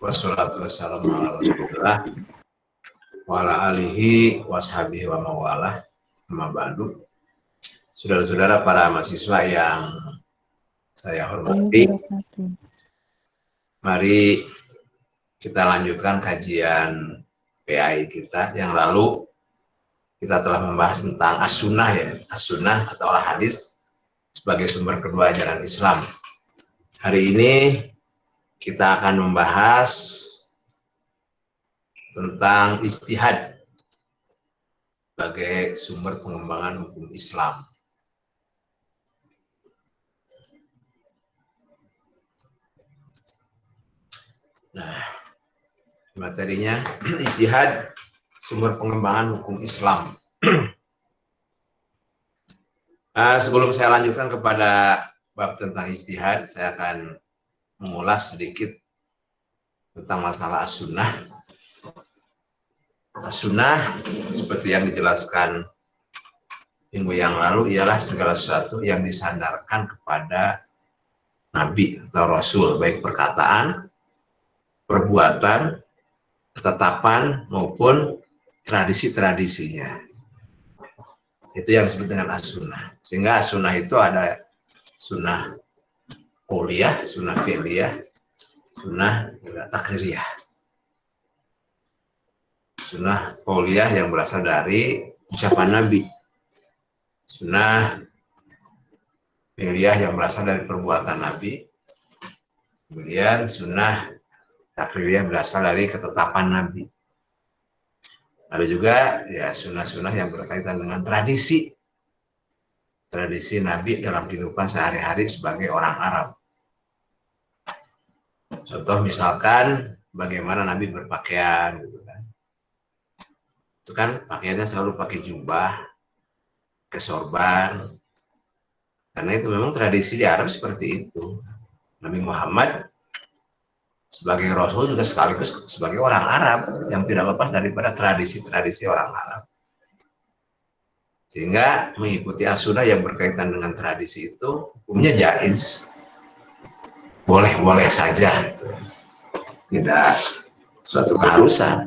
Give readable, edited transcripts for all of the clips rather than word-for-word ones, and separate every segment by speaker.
Speaker 1: Wassalatu wassalamu ala Rasulillah wa ala alihi washabihi wa mawalah. Amma ba'du. Saudara-saudara para mahasiswa yang saya hormati, mari kita lanjutkan kajian PAI kita. Yang lalu kita telah membahas tentang as-sunnah, ya, as-sunnah atau al-hadis sebagai sumber kedua ajaran Islam. Hari ini kita akan membahas tentang ijtihad sebagai sumber pengembangan hukum Islam. Nah, materinya ijtihad sumber pengembangan hukum Islam. Sebelum saya lanjutkan kepada bab tentang ijtihad, saya akan mengulas sedikit tentang masalah as-sunnah. As-sunnah seperti yang dijelaskan minggu yang lalu ialah segala sesuatu yang disandarkan kepada Nabi atau Rasul, baik perkataan, perbuatan, ketetapan maupun tradisi-tradisinya. Itu yang disebut dengan as-sunnah. Sehingga as-sunnah itu ada sunnah qauliyah, sunnah fi'liyah, sunnah takririyah. Sunnah qauliyah yang berasal dari ucapan Nabi. Sunnah fi'liyah yang berasal dari perbuatan Nabi. Kemudian sunnah takririyah berasal dari ketetapan Nabi. Ada juga ya sunnah-sunnah yang berkaitan dengan tradisi. Tradisi Nabi dalam kehidupan sehari-hari sebagai orang Arab. Contoh misalkan bagaimana Nabi berpakaian, gitu kan. Itu kan pakaiannya selalu pakai jubah, pakai sorban. Karena itu memang tradisi di Arab seperti itu. Nabi Muhammad sebagai Rasul juga sekaligus sebagai orang Arab yang tidak lepas daripada tradisi-tradisi orang Arab. Sehingga mengikuti as-sunnah yang berkaitan dengan tradisi itu hukumnya jaiz. Boleh-boleh saja, tidak suatu keharusan.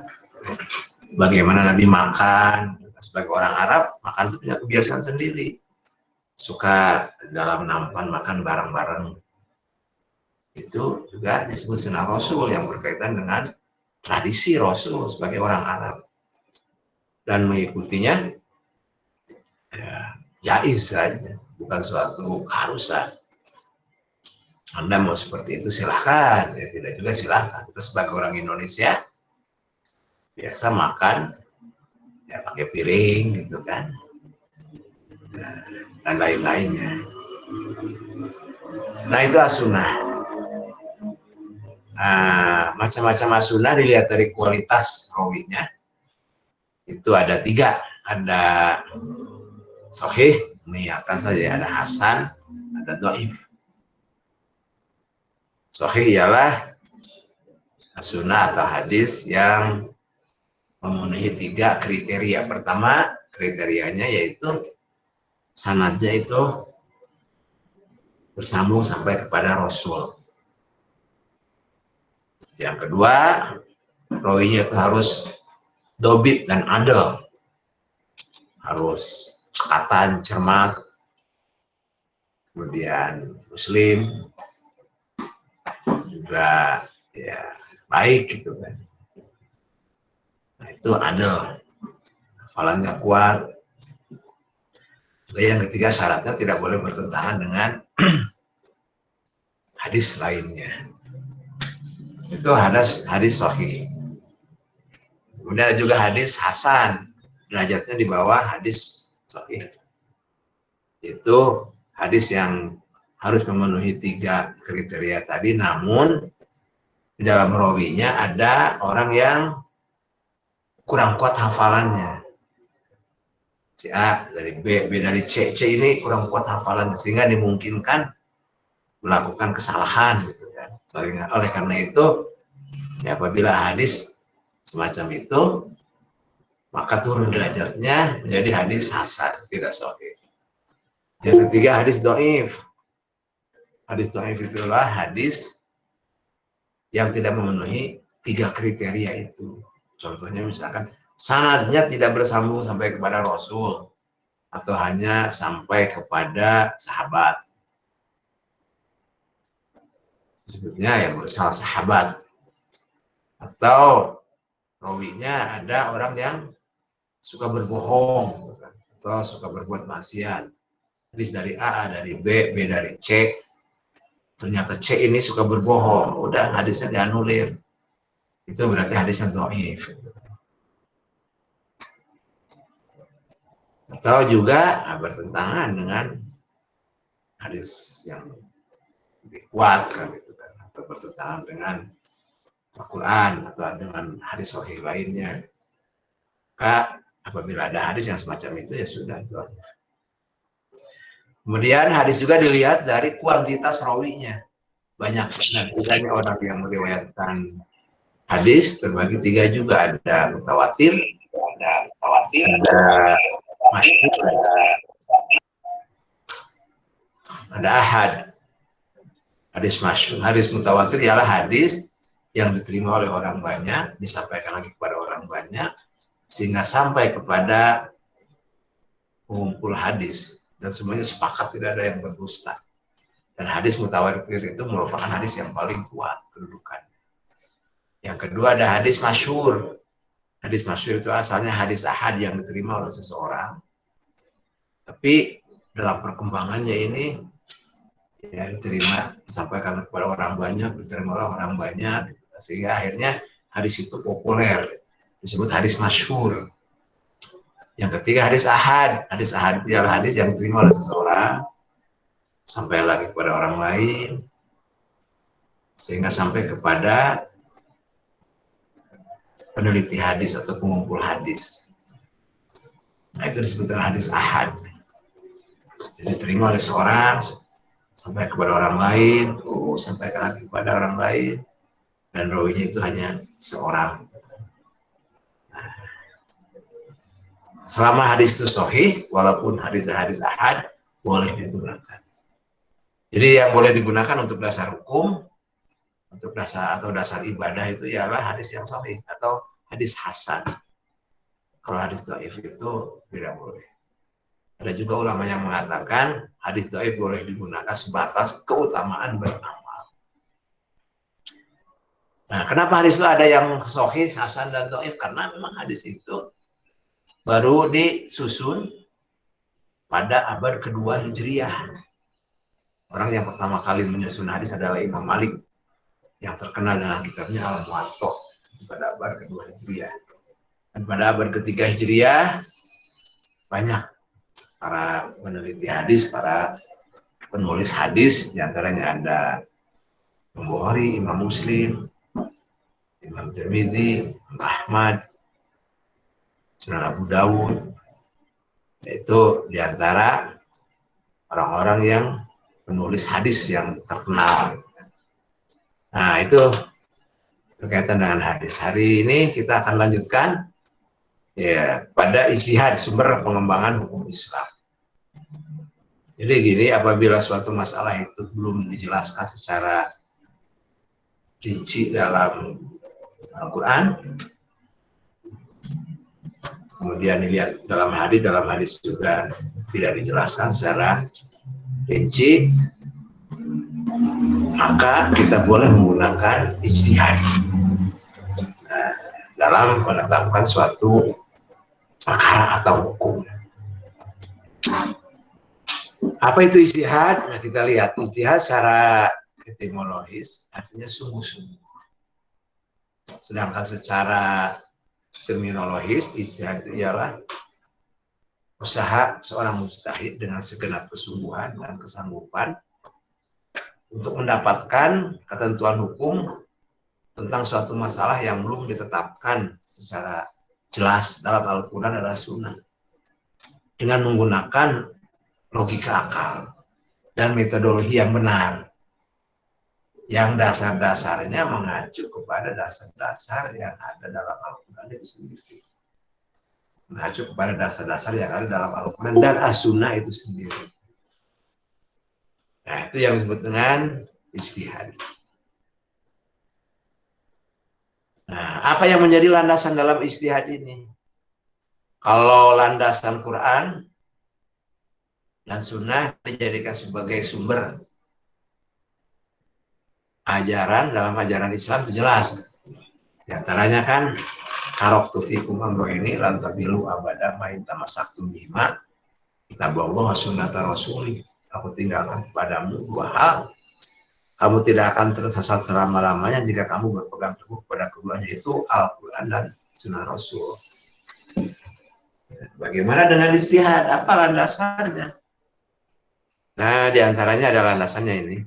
Speaker 1: Bagaimana Nabi makan, sebagai orang Arab, makan itu punya kebiasaan sendiri. Suka dalam nampan makan bareng-bareng. Itu juga disebut sunnah Rasul yang berkaitan dengan tradisi Rasul sebagai orang Arab. Dan mengikutinya, ya, jaiz saja, bukan suatu keharusan. Anda mau seperti itu silahkan, ya tidak juga silahkan. Kita sebagai orang Indonesia biasa makan ya pakai piring gitu kan, dan lain-lainnya. Nah itu as-sunnah. Macam-macam as-sunnah dilihat dari kualitas rawinya. Itu ada 3, ada sahih, mengiyakan saja, ada hasan, ada dhaif. Sahih ialah as-sunnah atau hadis yang memenuhi 3 kriteria. Pertama, kriterianya yaitu sanadnya itu bersambung sampai kepada Rasul. Yang kedua, rawinya itu harus dobit dan adil. Harus cekatan, cermat, kemudian muslim, juga ya baik gitu kan. Nah itu adil, hafalannya kuat. Juga yang ketiga syaratnya tidak boleh bertentangan dengan hadis lainnya. Itu hadis sahih. Kemudian ada juga hadis hasan, derajatnya di bawah hadis sahih. Itu hadis yang harus memenuhi 3 kriteria tadi, namun di dalam rawinya ada orang yang kurang kuat hafalannya. Si A dari B, B dari C, C ini kurang kuat hafalannya sehingga dimungkinkan melakukan kesalahan gitu kan. Oleh karena itu, ya apabila hadis semacam itu, maka turun derajatnya menjadi hadis hasan, tidak sahih. Yang ketiga hadis dhaif. Hadis dhaif itulah hadis yang tidak memenuhi tiga kriteria itu. Contohnya misalkan sanadnya tidak bersambung sampai kepada Rasul atau hanya sampai kepada sahabat. Sebutnya ya mursal sahabat. Atau rawinya ada orang yang suka berbohong atau suka berbuat maksiat. Hadis dari A, dari B, B dari C. Ternyata C ini suka berbohong, udah hadisnya dianulir. Itu berarti hadisnya dhaif. Atau juga bertentangan dengan hadis yang lebih kuat kan, gitu kan, atau bertentangan dengan Al-Quran atau dengan hadis sahih lainnya. Maka apabila ada hadis yang semacam itu ya sudah dhaif. Kemudian hadis juga dilihat dari kuantitas rawinya. Banyak dan orang yang meriwayatkan hadis terbagi tiga juga, ada mutawatir, ada masyhur, ada ahad. Hadis masyhur, hadis mutawatir ialah hadis yang diterima oleh orang banyak, disampaikan lagi kepada orang banyak, sehingga sampai kepada pengumpul hadis dan semuanya sepakat tidak ada yang berdusta. Dan hadis mutawatir itu merupakan hadis yang paling kuat kedudukan. Yang kedua ada hadis masyhur. Hadis masyhur itu asalnya hadis ahad yang diterima oleh seseorang. Tapi dalam perkembangannya ini ya diterima, disampaikan kepada orang banyak, diterima oleh orang banyak, sehingga akhirnya hadis itu populer, disebut hadis masyhur. Yang ketiga hadis ahad. Hadis ahad itu adalah hadis yang diterima oleh seseorang sampai lagi kepada orang lain, sehingga sampai kepada peneliti hadis atau pengumpul hadis. Nah, itu disebut hadis ahad. Jadi diterima oleh seorang sampai kepada orang lain, sampai lagi kepada orang lain, dan rawinya itu hanya seorang. Nah, selama hadis itu sahih, walaupun hadis-hadis ahad boleh digunakan. Jadi yang boleh digunakan untuk dasar hukum, untuk dasar atau dasar ibadah itu ialah hadis yang sahih atau hadis hasan. Kalau hadis dhaif itu tidak boleh. Ada juga ulama yang mengatakan hadis dhaif boleh digunakan sebatas keutamaan beramal. Nah, kenapa hadis itu ada yang sahih, hasan dan dhaif? Karena memang hadis itu baru disusun pada abad kedua Hijriah. Orang yang pertama kali menyusun hadis adalah Imam Malik yang terkenal dengan kitabnya Al-Muwatta pada abad kedua Hijriah. Dan pada abad ketiga Hijriah banyak para peneliti hadis, para penulis hadis, diantaranya ada Imam Bukhari, Imam Muslim, Imam Tirmidzi, Ahmad, Sunan Abu Dawud. Itu diantara orang-orang yang penulis hadis yang terkenal. Nah, itu berkaitan dengan hadis. Hari ini kita akan lanjutkan ya pada ijtihad, sumber pengembangan hukum Islam. Jadi gini, apabila suatu masalah itu belum dijelaskan secara rinci dalam Al-Quran, kemudian dilihat dalam hadis juga tidak dijelaskan secara rinci, maka kita boleh menggunakan ijtihad dalam menetapkan suatu perkara atau hukum. Apa itu ijtihad? Nah, kita lihat ijtihad secara etimologis artinya sungguh-sungguh. Sedangkan secara terminologis ijtihad itu ialah usaha seorang mujtahid dengan segenap kesungguhan dan kesanggupan untuk mendapatkan ketentuan hukum tentang suatu masalah yang belum ditetapkan secara jelas dalam Al-Quran dan Sunnah, dengan menggunakan logika akal dan metodologi yang benar, yang dasar-dasarnya mengacu kepada dasar-dasar yang ada dalam Al-Quran itu sendiri, mengacu kepada dasar-dasar yang ada dalam Al-Quran dan As-Sunnah itu sendiri. Nah, itu yang disebut dengan ijtihad. apa yang menjadi landasan dalam ijtihad ini? Kalau landasan Quran dan Sunnah dijadikan sebagai sumber ajaran dalam ajaran Islam itu jelas. Di antaranya kan taraktu fikum amraini lan tadilu abada ma in tamassaktum bihima kitaballah wa sunnata rasuli. Aku tinggalkan kepadamu dua hal. Kamu tidak akan tersesat selama-lamanya jika kamu berpegang teguh pada keduanya, itu Al-Quran dan Sunnah Rasul. Bagaimana dengan ijtihad? Apa landasannya? Nah, diantaranya ada landasannya ini.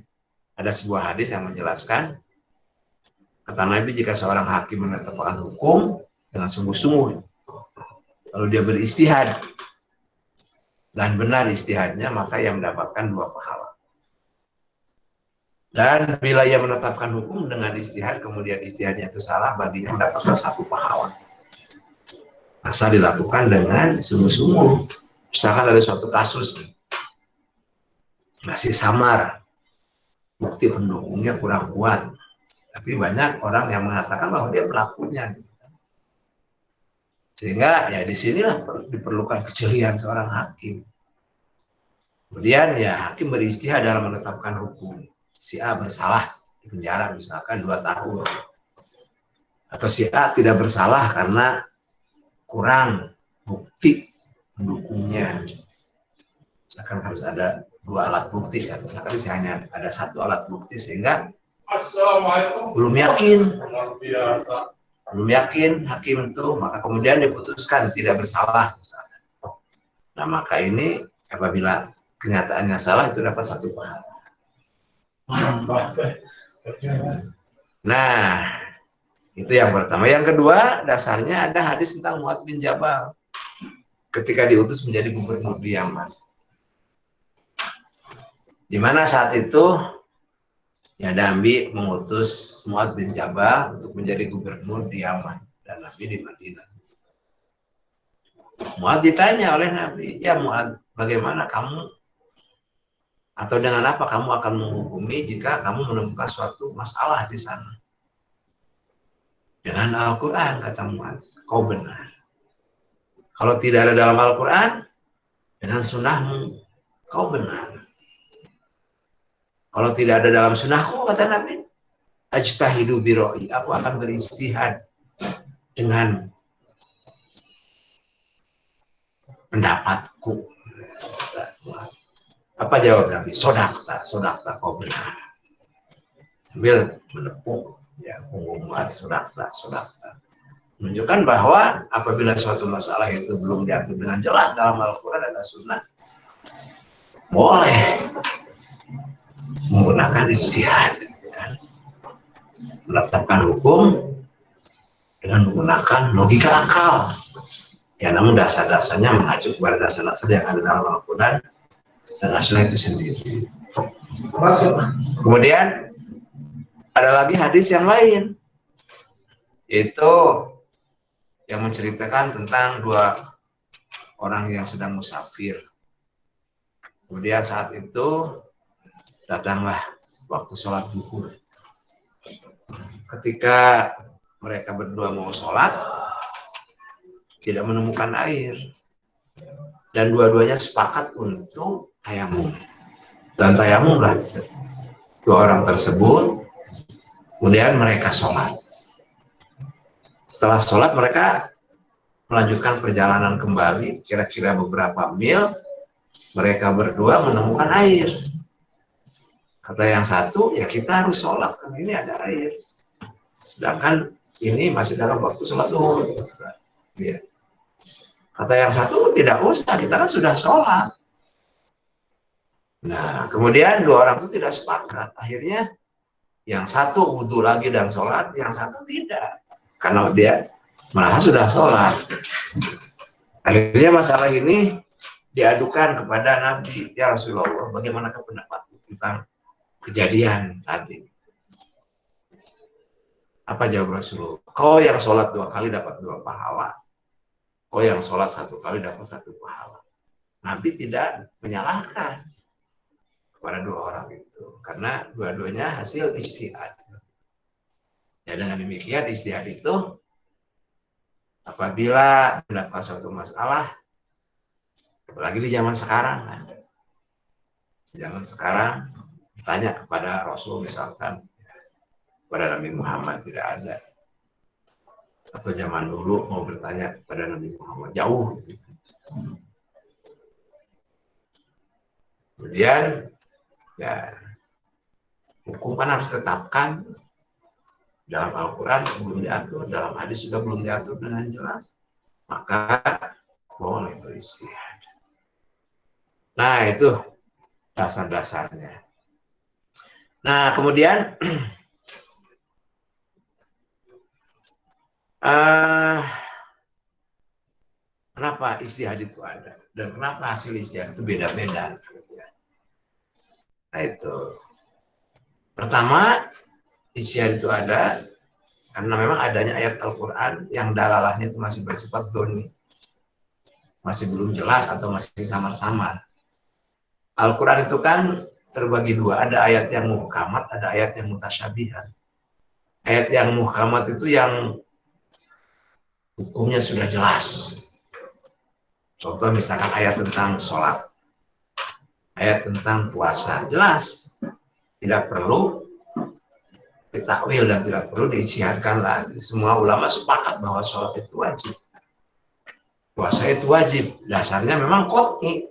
Speaker 1: Ada sebuah hadis yang menjelaskan, kata Nabi, jika seorang hakim menetapkan hukum dengan sungguh-sungguh, lalu dia beristihad, dan benar istihadnya, maka ia mendapatkan dua pahala. Dan bila ia menetapkan hukum dengan istihad, kemudian istihadnya itu salah, baginya mendapatkan satu pahala. Asal dilakukan dengan sungguh-sungguh. Misalkan ada suatu kasus, masih samar, bukti pendukungnya kurang kuat, tapi banyak orang yang mengatakan bahwa dia pelakunya. Sehingga ya disinilah diperlukan kejelian seorang hakim. Kemudian ya hakim beristihad dalam menetapkan hukum. Si A bersalah di penjara misalkan 2 tahun. Atau si A tidak bersalah karena kurang bukti pendukungnya. Misalkan harus ada 2 alat bukti, ya. Misalkan hanya ada 1 alat bukti sehingga belum yakin hakim itu, maka kemudian diputuskan tidak bersalah. Nah maka ini apabila kenyataannya salah itu dapat 1 pahala. Nah, itu yang pertama. Yang kedua, dasarnya ada hadis tentang Mu'adz bin Jabal ketika diutus menjadi gubernur di Yaman. Di mana saat itu ya Nabi mengutus Mu'adz bin Jabal untuk menjadi gubernur di Yaman dan Nabi di Madinah. Mu'adz ditanya oleh Nabi, ya Mu'adz, bagaimana kamu atau dengan apa kamu akan menghukumi jika kamu menemukan suatu masalah di sana? Dengan Al-Quran, kata Mu'adz, kau benar. Kalau tidak ada dalam Al-Quran, dengan sunnahmu, kau benar. Kalau tidak ada dalam sunnahku, kata Nabi, ajtahidu biroi, aku akan beristihad dengan pendapatku. Apa jawab Nabi? Sodakta, kau benar. Sambil menepuk ya punggung Mu'adz, sodakta. Menunjukkan bahwa apabila suatu masalah itu belum diatur dengan jelas dalam Al-Quran dan Sunnah, boleh menggunakan ijtihad, kan? Menetapkan hukum dengan menggunakan logika akal. Ya, namun dasar-dasarnya mengacu kepada dasar-dasar yang ada dalam Al-Quran dan Sunnah itu sendiri. Kemudian ada lagi hadis yang lain, yaitu yang menceritakan tentang 2 orang yang sedang musafir. Kemudian saat itu datanglah waktu sholat zuhur. Ketika mereka berdua mau sholat, tidak menemukan air. Dan dua-duanya sepakat untuk tayamum. Dan tayamumlah 2 orang tersebut. Kemudian mereka sholat. Setelah sholat mereka melanjutkan perjalanan kembali. Kira-kira beberapa mil. Mereka berdua menemukan air. Kata yang satu, ya kita harus sholat karena ini ada air. Sedangkan ini masih dalam waktu sholat zuhur. Ya. Kata yang satu, tidak usah, kita kan sudah sholat. Nah, kemudian 2 orang itu tidak sepakat. Akhirnya yang satu wudhu lagi dan sholat, yang satu tidak. Karena dia merasa sudah sholat. Akhirnya masalah ini diadukan kepada Nabi, ya Rasulullah, bagaimana pendapat tentang kejadian tadi? Apa jawab Rasulullah? Kau yang sholat 2 kali dapat 2 pahala. Kau yang sholat 1 kali dapat 1 pahala. Nabi tidak menyalahkan kepada 2 orang itu, karena dua-duanya hasil ijtihad. Ya dengan demikian ijtihad itu apabila mendapat suatu masalah, apalagi di zaman sekarang kan, di zaman sekarang tanya kepada Rasul misalkan, kepada Nabi Muhammad tidak ada, atau zaman dulu mau bertanya kepada Nabi Muhammad jauh gitu. Kemudian ya hukum kan harus ditetapkan, dalam Al-Quran belum diatur, dalam hadis juga belum diatur dengan jelas, maka boleh beristihad. Nah itu dasar-dasarnya. Nah kemudian kenapa istihad itu ada dan kenapa hasil istihad itu beda-beda. Nah itu pertama, istihad itu ada karena memang adanya ayat Al-Quran yang dalalahnya itu masih bersifat dhoni, masih belum jelas atau masih samar-samar. Al-Quran itu kan terbagi dua, ada ayat yang muhkamat, ada ayat yang mutasyabihat. Ayat yang muhkamat itu yang hukumnya sudah jelas. Contoh misalkan ayat tentang sholat, ayat tentang puasa, jelas. Tidak perlu ditakwil dan tidak perlu diijtihadkan lagi. Semua ulama sepakat bahwa sholat itu wajib, puasa itu wajib. Dasarnya memang qot'i,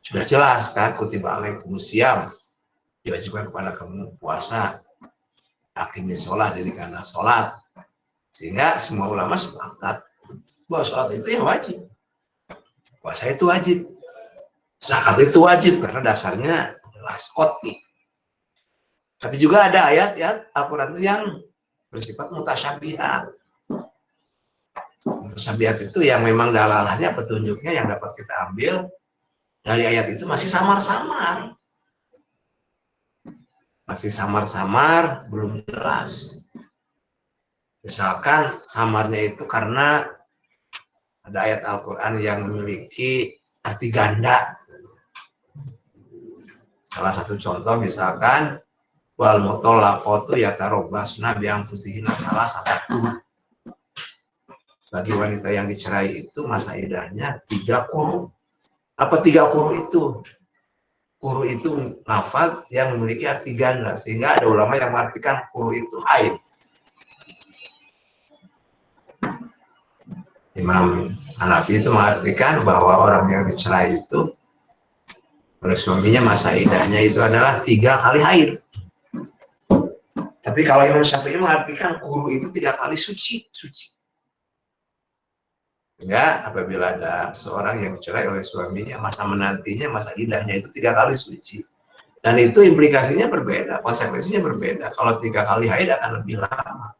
Speaker 1: sudah jelas kan, kutiba alaikumusiyam, diwajibkan kepada kamu puasa, aqimis sholat, dirikanlah sholat. Sehingga semua ulama sepakat bahwa sholat itu yang wajib, puasa itu wajib, zakat itu wajib karena dasarnya jelas qot'i. Tapi juga ada ayat-ayat Al-Quran itu yang bersifat mutasyabihat. Mutasyabihat itu yang memang dalalahnya, petunjuknya yang dapat kita ambil dari ayat itu masih samar-samar. Masih samar-samar, belum jelas. Misalkan samarnya itu karena ada ayat Al-Quran yang memiliki arti ganda. Salah satu contoh misalkan, wal mutallaqatu yatarabbasna bi anfusihinna salasata. Bagi wanita yang dicerai itu masa iddahnya 3 quru. Apa 3 quru itu? Quru itu lafaz yang memiliki arti ganda, sehingga ada ulama yang mengartikan quru itu haid. Imam Hanafi itu mengartikan bahwa orang yang dicerai itu oleh suaminya masa iddahnya itu adalah 3 kali haid. Tapi kalau Imam Syafi'i mengartikan quru itu 3 kali suci. Ya, apabila ada seorang yang cerai oleh suaminya, masa menantinya, masa iddahnya itu 3 kali suci. Dan itu implikasinya berbeda, konsekuensinya berbeda. Kalau 3 kali haid akan lebih lama.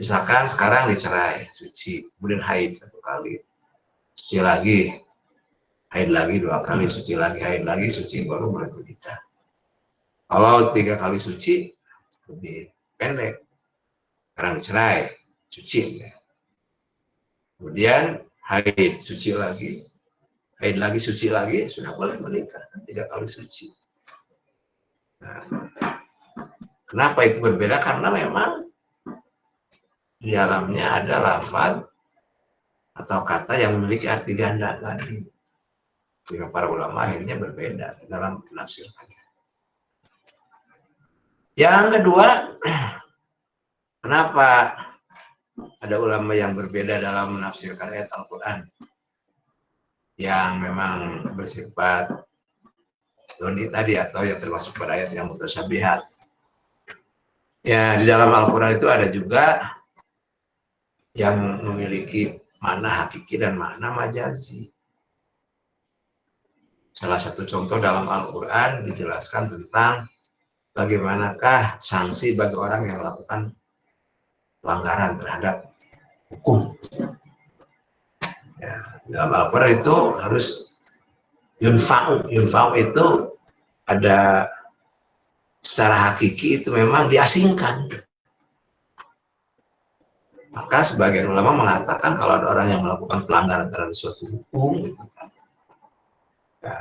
Speaker 1: Misalkan sekarang dicerai, suci, kemudian haid 1 kali, suci lagi, haid lagi 2 kali, suci lagi, haid lagi, suci, baru mulai menikah. Kalau 3 kali suci, lebih pendek. Sekarang dicerai, suci. Kemudian haid, suci lagi, haid lagi, suci lagi, sudah boleh menikah, 3 kali suci. Nah, kenapa itu berbeda? Karena memang di dalamnya ada lafaz atau kata yang memiliki arti ganda tadi. Sehingga para ulama akhirnya berbeda dalam penafsirannya. Yang kedua, kenapa ada ulama yang berbeda dalam menafsirkan ayat Al-Quran yang memang bersifat dhoni tadi atau yang termasuk pada ayat yang mutasyabihat. Ya, di dalam Al-Quran itu ada juga yang memiliki makna hakiki dan makna majazi. Salah satu contoh dalam Al-Quran dijelaskan tentang bagaimanakah sanksi bagi orang yang melakukan pelanggaran terhadap hukum. Ya, dalam Al-Quran itu harus yunfa'u. Yunfa'u itu ada secara hakiki itu memang diasingkan. Maka sebagian ulama mengatakan kalau ada orang yang melakukan pelanggaran terhadap suatu hukum, ya,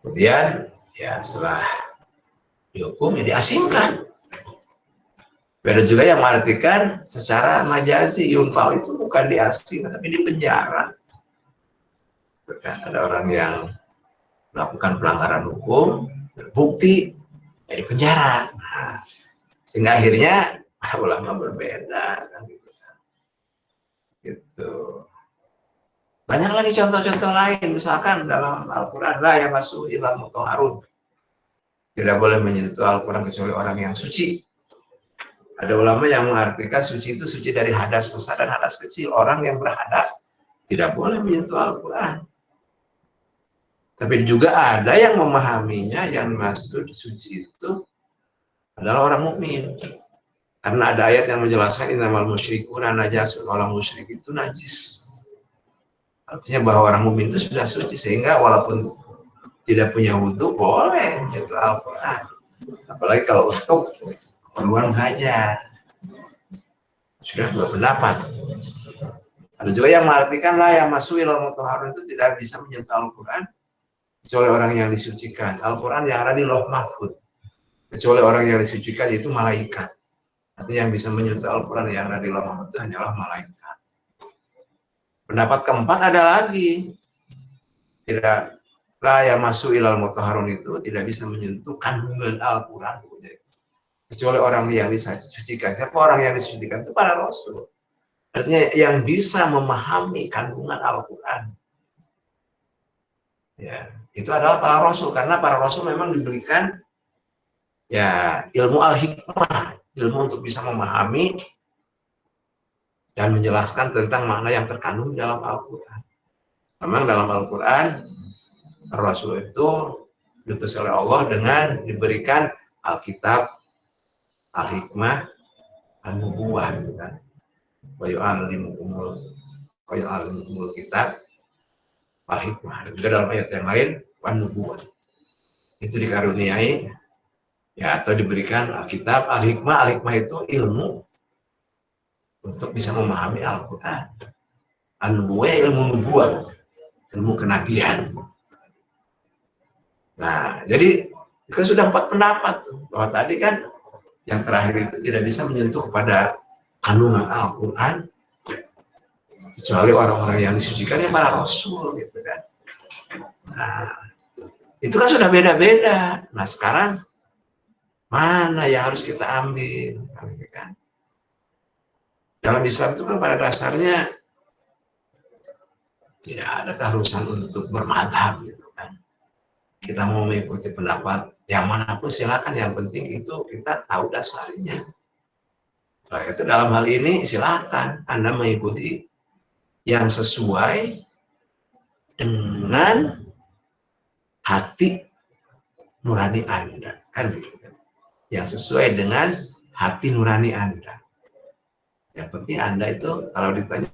Speaker 1: kemudian ya setelah dihukum ya diasingkan. Beda juga yang mengartikan secara majazi, yunfal itu bukan diasing tapi di penjara. Ada orang yang melakukan pelanggaran hukum, terbukti, ya di penjara. Nah, sehingga akhirnya para ulama berbeda, kan gitu. Banyak lagi contoh-contoh lain, misalkan dalam Al-Quran, la yamassu illal mutahharun. Tidak boleh menyentuh Al-Quran kecuali orang yang suci. Ada ulama yang mengartikan suci itu suci dari hadas besar dan hadas kecil. Orang yang berhadas tidak boleh menyentuh Al-Quran. Tapi juga ada yang memahaminya, yang maksud suci itu adalah orang mukmin. Karena ada ayat yang menjelaskan innamal musyrikuna najasun, orang musyrik itu najis. Artinya bahwa orang mukmin itu sudah suci, sehingga walaupun tidak punya wudhu boleh menyentuh Al-Quran. Apalagi kalau untuk keperluan belajar. Sudah berpendapat. Ada juga yang mengartikan lah yang masuk ilal mutahharun itu tidak bisa menyentuh Al-Quran kecuali orang yang disucikan. Al-Quran yang ada di Lauh Mahfuz. Kecuali orang yang disucikan itu malaikat. Artinya yang bisa menyentuh Al-Quran yang ada di Lauh Mahfuz itu hanyalah malaikat. Pendapat keempat ada lagi. Tidak lah yang masuk ilal mutahharun itu tidak bisa menyentuh kandungan Al-Quran. Kecuali orang yang disucikan. Siapa orang yang disucikan? Itu para Rasul. Artinya yang bisa memahami kandungan Al-Quran. Ya, itu adalah para Rasul. Karena para Rasul memang diberikan ya ilmu al-hikmah. Ilmu untuk bisa memahami dan menjelaskan tentang makna yang terkandung dalam Al-Quran. Memang dalam Al-Quran, Rasul itu diutus oleh Allah dengan diberikan Alkitab, Al-Hikmah, An-Nubuwah. Kan? Wa yu'allimukumul kitab Al-Hikmah. Juga dalam ayat yang lain, An-Nubuwah. Itu dikaruniai, ya atau diberikan Alkitab, Al-Hikmah. Al-Hikmah itu ilmu untuk bisa memahami Al-Quran. An-Nubuwah ilmu nubuwah, ilmu kenabian. Nah, jadi kita sudah 4 pendapat tuh. Bahwa tadi kan yang terakhir itu tidak bisa menyentuh kepada kandungan Al-Quran kecuali orang-orang yang disucikan yang para Rasul gitu kan. Nah, itu kan sudah beda-beda. Nah, sekarang mana yang harus kita ambil? Kan? Dalam Islam itu kan pada dasarnya tidak ada keharusan untuk bermadhab gitu kan. Kita mau mengikuti pendapat yang manapun silakan, yang penting itu kita tahu dasarnya. Nah, itu dalam hal ini silakan Anda mengikuti yang sesuai dengan hati nurani Anda, kan begitu. Yang sesuai dengan hati nurani Anda. Yang penting Anda itu kalau ditanya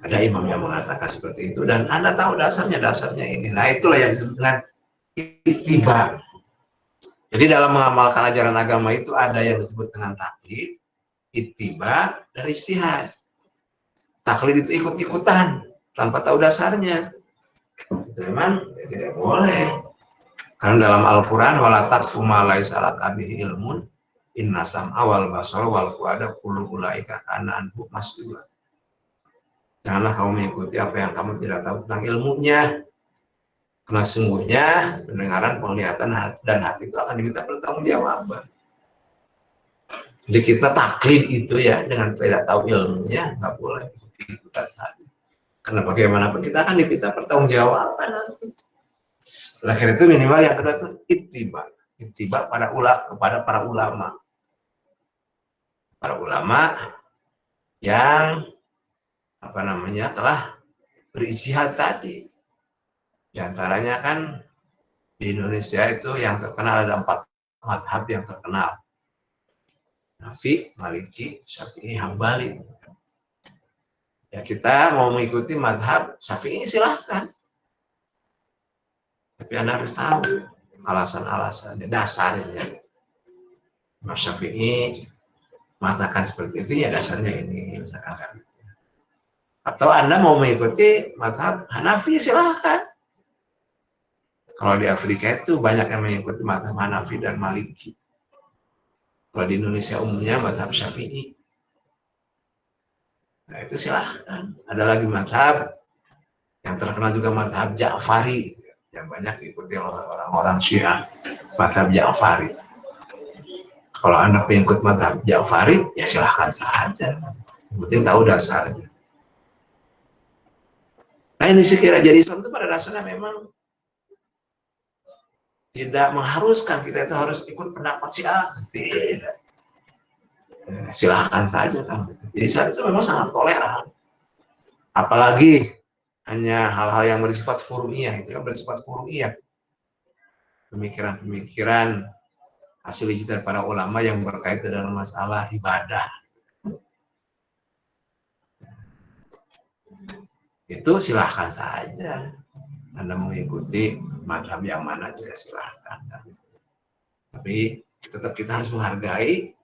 Speaker 1: ada imam yang mengatakan seperti itu dan Anda tahu dasarnya ini. Nah, itulah yang disebut dengan ittiba. Jadi dalam mengamalkan ajaran agama itu ada yang disebut dengan taklid, ittiba, dan ijtihad. Taklid itu ikut-ikutan tanpa tahu dasarnya. Itu memang tidak boleh. Karena dalam Al-Quran wala taqfu ma laisa laka bihi ilmun inna sam'a wal basara wal fuada kullu ulaika kana anhu mas'ula. Janganlah kamu mengikuti apa yang kamu tidak tahu tentang ilmunya. Karena sungguhnya pendengaran, penglihatan, dan hati itu akan diminta pertanggungjawaban. Jadi kita taklid itu ya dengan tidak tahu ilmunya nggak boleh ikuti saja. Karena bagaimanapun kita akan diminta pertanggungjawaban nanti. Oleh karena itu minimal yang kedua itu ittiba kepada para ulama. Para ulama yang telah berijtihad tadi. Di antaranya kan di Indonesia itu yang terkenal ada 4 madhab yang terkenal. Hanafi, Maliki, Syafi'i, Hambali. Ya kita mau mengikuti madhab Syafi'i silahkan. Tapi Anda harus tahu alasan-alasannya, dasarnya. Mas Syafi'i mengatakan seperti itu, ya dasarnya ini, misalkan. Atau Anda mau mengikuti mazhab Hanafi, silahkan. Kalau di Afrika itu banyak yang mengikuti mazhab Hanafi dan Maliki. Kalau di Indonesia umumnya mazhab Syafi'i. Nah itu silahkan. Ada lagi mazhab yang terkenal juga mazhab Ja'fari, yang banyak diikuti oleh orang-orang Syiah, mazhab Ja'fari. Kalau Anda pengikut mazhab Ja'fari, ya silahkan saja. Yang penting tahu dasarnya. Nah ini sekira jadi Islam itu pada dasarnya memang tidak mengharuskan kita itu harus ikut pendapat si A. Tidak. Silahkan saja kan. Jadi Islam itu memang sangat toleran. Apalagi hanya hal-hal yang bersifat furu'iyah, itu kan bersifat furu'iyah. Pemikiran-pemikiran hasil ijtihad para ulama yang berkaitan dengan masalah ibadah. Itu silahkan saja. Anda mengikuti mazhab yang mana juga silahkan. Tapi tetap kita harus menghargai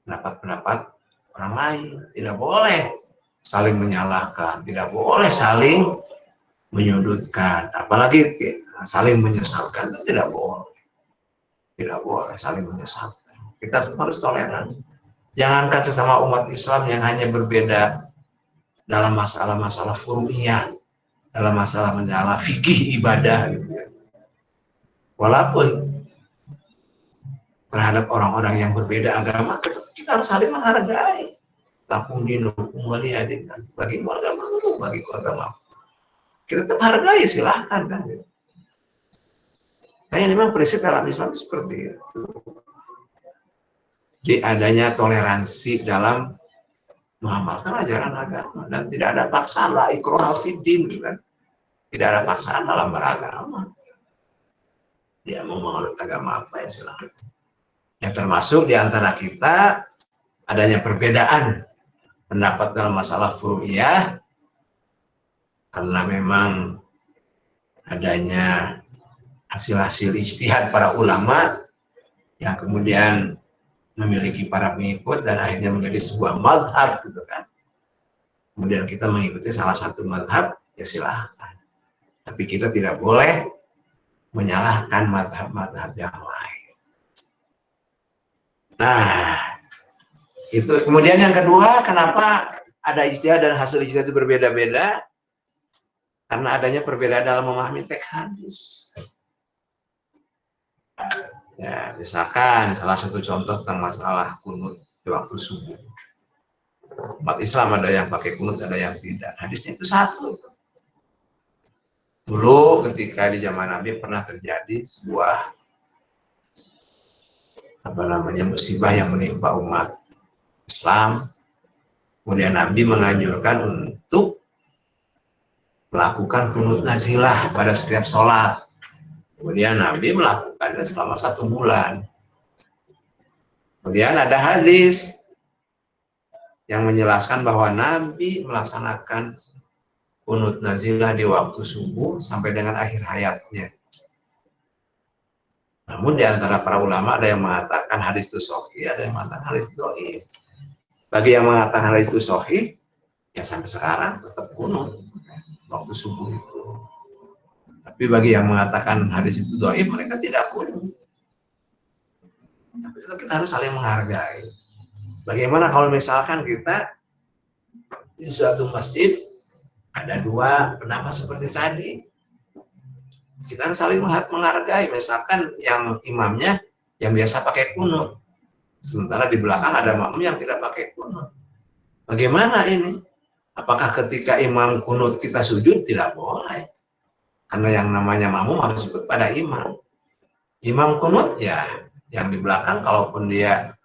Speaker 1: pendapat-pendapat orang lain. Tidak boleh saling menyalahkan, tidak boleh saling menyudutkan, apalagi saling menyesalkan. Itu tidak boleh. Tidak boleh saling menyesalkan. Kita tetap harus toleran. Jangankan sesama umat Islam yang hanya berbeda dalam masalah-masalah furu'iyah, dalam masalah fikih ibadah gitu ya. Walaupun terhadap orang-orang yang berbeda agama, kita harus saling menghargai. Lakum dinukum waliyadin, bagi agamamu, bagi agamamu. Kita tetap hargai, silahkan kan. Nah, memang prinsip dalam Islam seperti itu. Jadi adanya toleransi dalam mengamalkan ajaran agama dan tidak ada paksaan, la ikraha fiddin, kan? Tidak ada paksaan dalam beragama. Dia mau menganut agama apa ya silahkan. Yang termasuk di antara kita adanya perbedaan pendapat dalam masalah furu'iyah karena memang adanya hasil-hasil ijtihad para ulama yang kemudian memiliki para pengikut dan akhirnya menjadi sebuah mazhab gitu kan. Kemudian kita mengikuti salah satu mazhab, ya silahkan. Tapi kita tidak boleh menyalahkan mazhab-mazhab yang lain. Nah, itu kemudian yang kedua, kenapa ada ijtihad dan hasil ijtihad itu berbeda-beda? Karena adanya perbedaan dalam memahami teks hadis. Ya, misalkan salah satu contoh tentang masalah kunut di waktu subuh. Umat Islam ada yang pakai kunut, ada yang tidak. Hadisnya itu satu. Dulu ketika di zaman Nabi pernah terjadi sebuah musibah yang menimpa umat Islam. Kemudian Nabi menganjurkan untuk melakukan kunut nazilah pada setiap sholat. Kemudian Nabi melakukannya selama 1 bulan. Kemudian ada hadis yang menjelaskan bahwa Nabi melaksanakan kunut nazilah di waktu subuh sampai dengan akhir hayatnya. Namun di antara para ulama ada yang mengatakan hadis itu sahih, ada yang mengatakan hadis itu dhaif. Bagi yang mengatakan hadis itu sahih, ya sampai sekarang tetap kunut waktu subuh itu. Tapi bagi yang mengatakan hadis itu dhaif, mereka tidak kunut. Tapi tetap kita harus saling menghargai. Bagaimana kalau misalkan kita di suatu masjid ada 2 pendapat seperti tadi, kita harus saling menghargai. Misalkan yang imamnya yang biasa pakai kunut, sementara di belakang ada makmum yang tidak pakai kunut. Bagaimana ini? Apakah ketika imam kunut kita sujud? Tidak boleh. Karena yang namanya makmum harus ikut pada imam. Imam kunut ya, yang di belakang kalaupun dia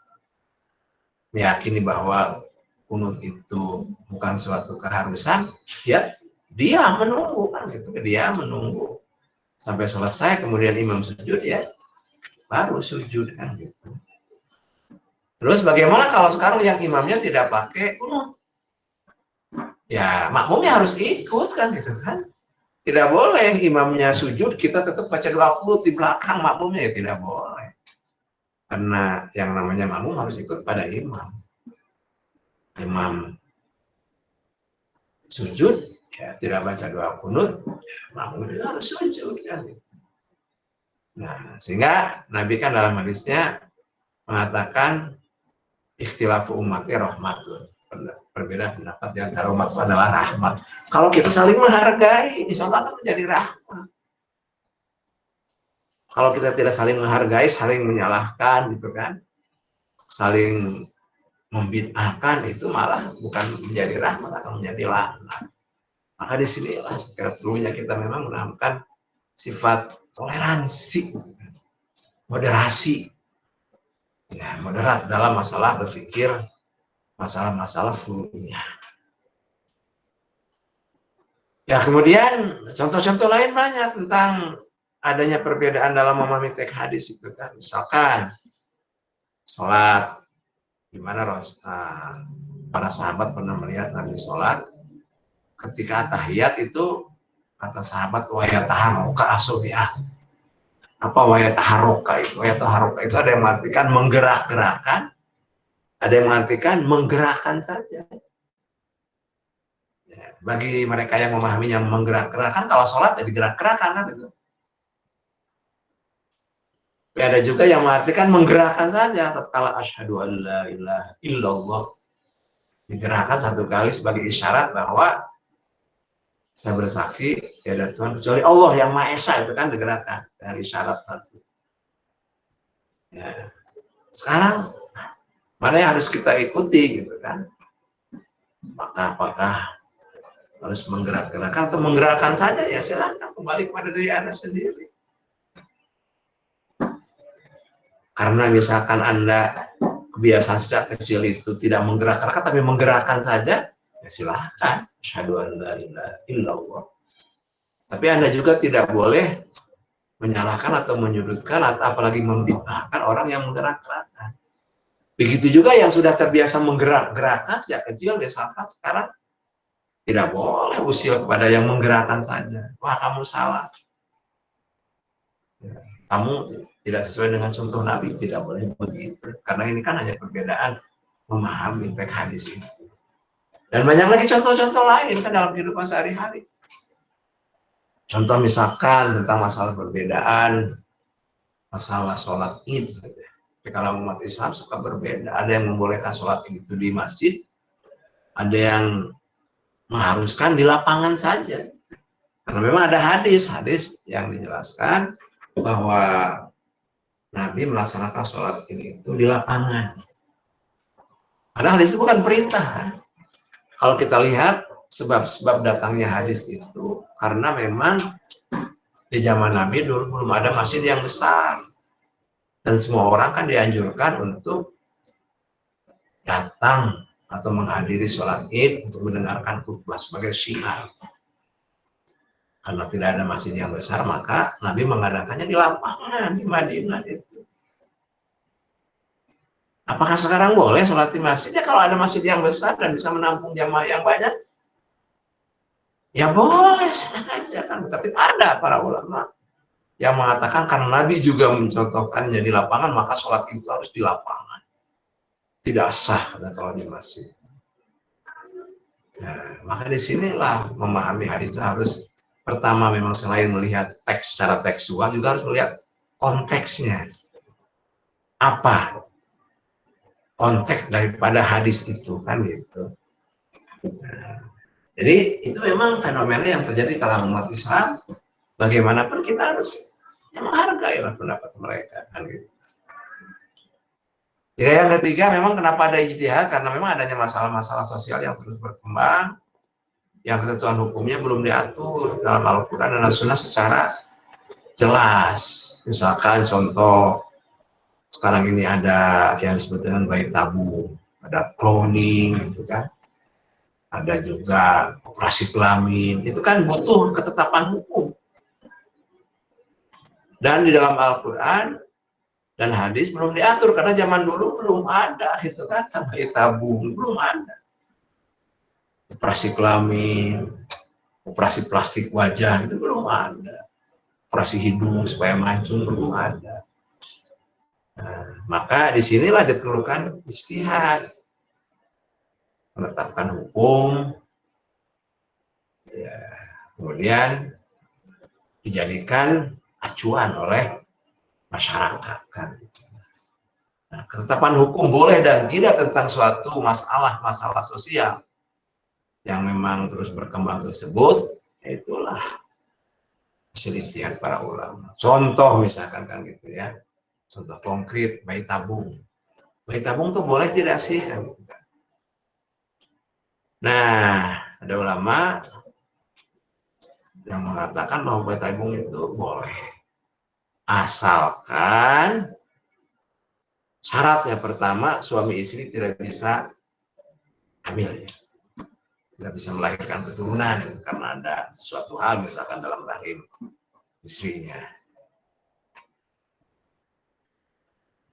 Speaker 1: meyakini bahwa kunut itu bukan suatu keharusan, ya dia menunggu kan gitu, dia menunggu sampai selesai, kemudian imam sujud, ya baru sujud kan gitu. Terus bagaimana kalau sekarang yang imamnya tidak pakai kunut? Ya makmumnya harus ikut kan gitu kan. Tidak boleh imamnya sujud, kita tetap baca doa qunut di belakang makmumnya, ya tidak boleh. Karena yang namanya makmum harus ikut pada imam. Imam sujud, ya tidak baca doa qunut, ya makmum juga harus sujud kan. Nah, sehingga Nabi kan dalam hadisnya mengatakan ikhtilafu ummati rahmatun. Perbedaan pendapat di antara umat itu adalah rahmat. Kalau kita saling menghargai, insya Allah akan menjadi rahmat. Kalau kita tidak saling menghargai, saling menyalahkan gitu kan, saling membid'ahkan, itu malah bukan menjadi rahmat, akan menjadi laknat. Maka disinilah sekira perlunya kita memang menanamkan sifat toleransi, moderasi, ya, moderat dalam masalah berpikir, masalah-masalah furu'nya. Ya, kemudian contoh-contoh lain banyak tentang adanya perbedaan dalam memahami teks hadis itu kan. Misalkan sholat, gimana para sahabat pernah melihat Nabi sholat, ketika tahiyat itu kata sahabat wayataharoka asobiah. Apa wayataharoka itu? Wayataharoka itu ada yang mengartikan menggerak-gerakan, ada yang mengartikan menggerakkan saja. Ya, bagi mereka yang memahaminya menggerak-gerakan, kalau sholat ya digerak-gerakan kan itu. Tapi ada juga yang mengartikan menggerakkan saja. Tatkala asyhadu an la ilaha illallah, digerakkan satu kali sebagai isyarat bahwa saya bersaksi ya ada Tuhan kecuali Allah yang Maha Esa, itu kan digerakkan dengan isyarat satu. Ya. Sekarang mana yang harus kita ikuti gitu kan? Apakah harus menggerak-gerakkan atau menggerakkan saja, ya silahkan, kembali kepada diri Anda sendiri. Karena misalkan Anda kebiasaan sejak kecil itu tidak menggerak-gerakkan tapi menggerakkan saja, ya silahkan. Asyhadu an la ilaha illallah. Tapi Anda juga tidak boleh menyalahkan atau menyudutkan atau apalagi membid'ahkan orang yang menggerak-gerakkan. Begitu juga yang sudah terbiasa menggerak-gerakkan sejak kecil, misalkan sekarang tidak boleh usil kepada yang menggerakkan saja. Wah, kamu salah. Ya, kamu tidak sesuai dengan contoh Nabi, tidak boleh begitu. Karena ini kan hanya perbedaan memahami teks hadis itu. Dan banyak lagi contoh-contoh lain kan dalam kehidupan sehari-hari. Contoh misalkan tentang masalah perbedaan, masalah sholat id saja. Tapi kalau umat Islam suka berbeda. Ada yang membolehkan sholat id itu di masjid, ada yang mengharuskan di lapangan saja. Karena memang ada hadis yang dijelaskan bahwa Nabi melaksanakan sholat ini itu di lapangan. Padahal hadis itu bukan perintah. Kalau kita lihat sebab datangnya hadis itu karena memang di zaman Nabi dulu belum ada masjid yang besar dan semua orang kan dianjurkan untuk datang atau menghadiri sholat id untuk mendengarkan khutbah sebagai syiar. Karena tidak ada masjid yang besar, maka Nabi mengadakannya di lapangan di Madinah itu. Apakah sekarang boleh sholat di masjid? Ya kalau ada masjid yang besar dan bisa menampung jamaah yang banyak, ya boleh saja kan. Tapi ada para ulama yang mengatakan karena Nabi juga mencontohkannya di lapangan, maka sholat itu harus di lapangan. Tidak sah kalau di masjid. Nah, maka disinilah memahami hadis itu harus pertama memang selain melihat teks secara tekstual juga harus melihat konteksnya. Apa konteks daripada hadis itu kan gitu. Nah, jadi itu memang fenomena yang terjadi dalam umat Islam. Bagaimanapun kita harus menghargai pendapat mereka kan gitu. Jadi yang ketiga memang kenapa ada ijtihad, karena memang adanya masalah-masalah sosial yang terus berkembang, yang ketentuan hukumnya belum diatur dalam Al-Quran dan As-Sunnah secara jelas. Misalkan contoh sekarang ini ada yang disebut dengan bayi tabung, ada cloning gitu kan, ada juga operasi kelamin, itu kan butuh ketetapan hukum. Dan di dalam Al-Quran dan hadis belum diatur karena zaman dulu belum ada gitu kan, bayi tabung belum ada, operasi kelamin, Operasi plastik wajah itu belum ada. Operasi hidung supaya mancung belum ada. Nah, maka disinilah diperlukan ijtihad, menetapkan hukum, ya, kemudian dijadikan acuan oleh masyarakat kan. Nah, ketetapan hukum boleh dan tidak tentang suatu masalah sosial yang memang terus berkembang tersebut, itulah selisihan para ulama. Contoh misalkan kan gitu ya, contoh konkret bayi tabung. Bayi tabung tuh boleh tidak sih? Nah, ada ulama yang mengatakan bahwa bayi tabung itu boleh, asalkan syaratnya pertama suami istri tidak bisa hamil, tidak bisa melahirkan keturunan karena ada suatu hal misalkan dalam rahim istrinya.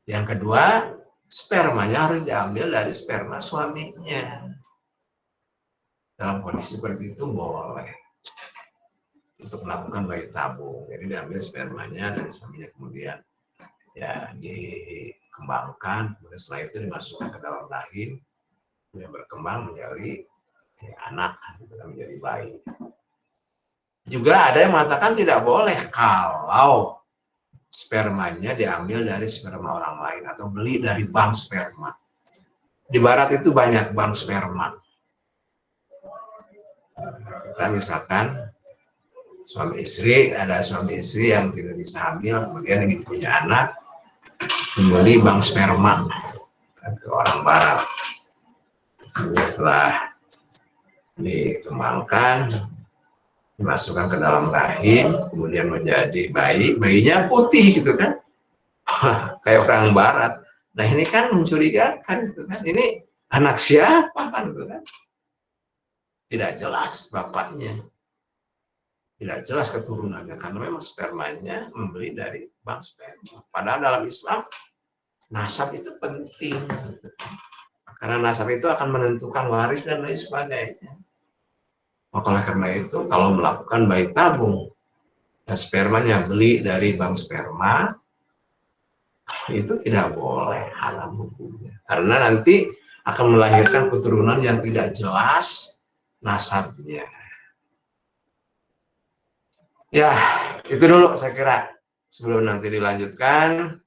Speaker 1: Yang kedua, spermanya harus diambil dari sperma suaminya. Dalam kondisi seperti itu boleh untuk melakukan bayi tabung. Jadi diambil spermanya dari suaminya, kemudian ya dikembangkan, kemudian setelah itu dimasukkan ke dalam rahim, kemudian berkembang menjadi ya, anak, menjadi bayi. Juga ada yang mengatakan tidak boleh kalau spermanya diambil dari sperma orang lain atau beli dari bank sperma. Di barat itu banyak bank sperma. Kita misalkan suami istri, ada suami istri yang tidak bisa hamil, kemudian ingin punya anak, membeli bank sperma ke orang barat. Kemudian setelah dikembangkan, dimasukkan ke dalam rahim, kemudian menjadi bayi, bayinya putih gitu kan, kayak orang barat. Nah ini kan mencurigakan gitu kan, ini anak siapa kan gitu kan, tidak jelas bapaknya, tidak jelas keturunannya karena memang spermanya membeli dari bank sperma. Padahal dalam Islam nasab itu penting karena nasab itu akan menentukan waris dan lain sebagainya. Oleh karena itu kalau melakukan bayi tabung dan spermanya beli dari bank sperma, itu tidak boleh, haram hukumnya. Karena nanti akan melahirkan keturunan yang tidak jelas nasabnya. Ya, itu dulu saya kira. Sebelum nanti dilanjutkan,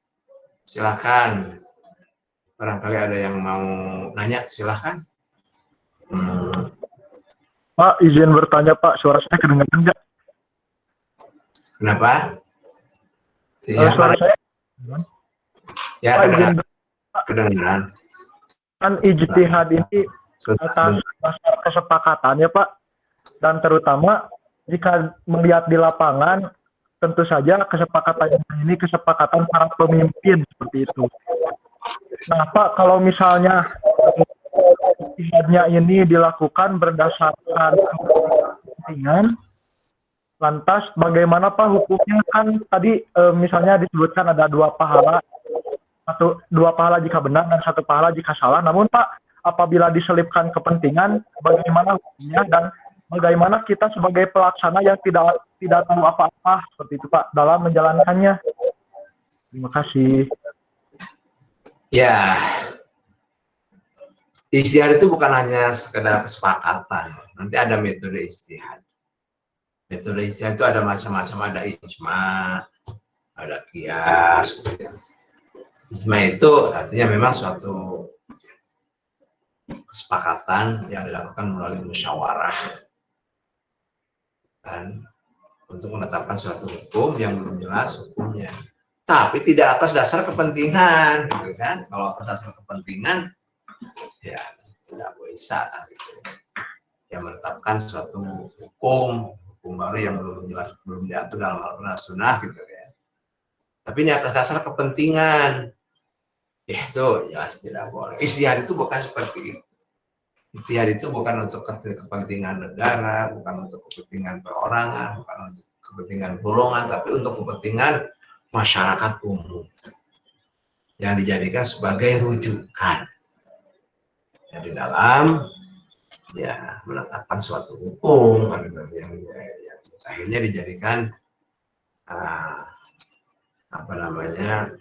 Speaker 1: silahkan. Barangkali ada yang mau nanya, silahkan.
Speaker 2: Pak, izin bertanya Pak, suara saya kedengaran nggak?
Speaker 1: Kenapa?
Speaker 2: Suara saya?
Speaker 1: Ya,
Speaker 2: Pak, izin
Speaker 1: kedengaran.
Speaker 2: Kan ijtihad ini atas dasar kesepakatan ya Pak, dan terutama jika melihat di lapangan, tentu saja kesepakatan ini kesepakatan para pemimpin seperti itu. Nah Pak, kalau misalnya ijtihadnya ini dilakukan berdasarkan kepentingan, lantas bagaimana Pak hukumnya? Kan tadi misalnya disebutkan ada dua pahala jika benar dan satu pahala jika salah. Namun Pak, apabila diselipkan kepentingan, bagaimana hukumnya dan bagaimana kita sebagai pelaksana yang tidak tahu apa-apa seperti itu Pak dalam menjalankannya? Terima kasih.
Speaker 1: Ya, ijtihad itu bukan hanya sekedar kesepakatan. Nanti ada metode ijtihad. Metode ijtihad itu ada macam-macam, ada ijma, ada qiyas. Ijma itu artinya memang suatu kesepakatan yang dilakukan melalui musyawarah dan untuk menetapkan suatu hukum yang belum jelas hukumnya. Tapi tidak atas dasar kepentingan, gitu kan? Kalau atas dasar kepentingan, ya tidak bisa. Gitu. Yang menetapkan suatu hukum baru yang belum jelas, belum diatur dalam Al-Quran Sunnah, gitu ya. Tapi ini atas dasar kepentingan, ya itu jelas tidak boleh. Ijtihad itu bukan seperti itu. Ijtihad itu bukan untuk kepentingan negara, bukan untuk kepentingan perorangan, bukan untuk kepentingan golongan, tapi untuk kepentingan masyarakat umum yang dijadikan sebagai rujukan. Jadi dalam ya menetapkan suatu hukum yang akhirnya dijadikan apa namanya